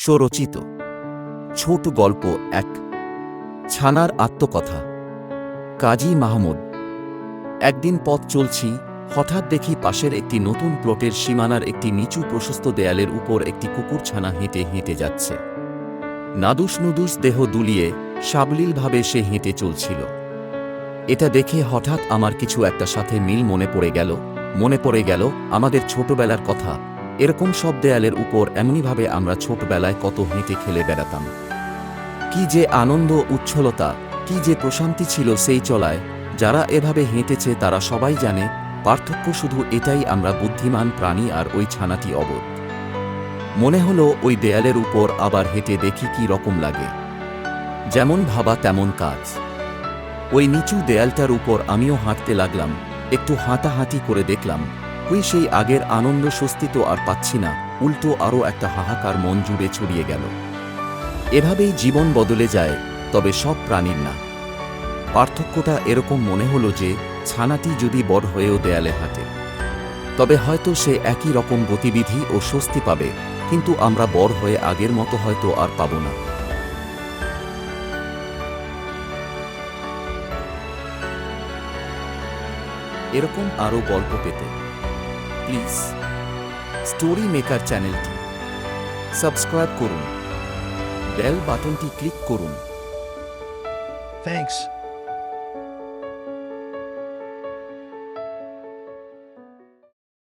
স্বরচিত ছোট গল্প ১ ছানার আত্মকথা। কাজী মাহমুদ। একদিন পথ চলছি, হঠাৎ দেখি পাশের একটি নতুন প্লটের সীমানার একটি নিচু প্রশস্ত দেয়ালের উপর একটি কুকুরছানা হেঁটে হেঁটে যাচ্ছে। নাদুস নুদুস দেহ দুলিয়ে সাবলীলভাবে সে হেঁটে চলছিল। এটা দেখে হঠাৎ আমার কিছু একটা সাথে মিল মনে পড়ে গেল আমাদের ছোটবেলার কথা। এরকম সব দেয়ালের উপর এমনিভাবে আমরা ছোটবেলায় কত হেঁটে খেলে বেড়াতাম। কি যে আনন্দ, উচ্ছলতা, কি যে প্রশান্তি ছিল সেই চলায়। যারা এভাবে হেঁটেছে তারা সবাই জানে, পার্থক্য শুধু এটাই, আমরা বুদ্ধিমান প্রাণী আর ওই ছানাটি অবোধ। মনে হলো ওই দেয়ালের উপর আবার হেঁটে দেখি কি রকম লাগে। যেমন ভাবা তেমন কাজ। ওই নিচু দেয়ালটার উপর আমিও হাঁটতে লাগলাম। একটু হাঁটাহাঁটি করে দেখলাম, ওই সেই আগের আনন্দ স্বস্তি তো আর পাচ্ছি না, উল্টো আরও একটা হাহাকার মন জুড়ে ছড়িয়ে গেল। এভাবেই জীবন বদলে যায়, তবে সব প্রাণীর না। পার্থক্যটা এরকম মনে হলো যে, ছানাটি যদি বড় হয়েও দেয়ালে হাঁটে, তবে হয়তো সে একই রকম গতিবিধি ও স্বস্তি পাবে, কিন্তু আমরা বড় হয়ে আগের মতো হয়তো আর পাব না। এরকম আরও গল্প পেতে প্লিজ স্টোরি মেকার চ্যানেলটি সাবস্ক্রাইব করুন, বেল বাটনটি ক্লিক করুন। Thanks.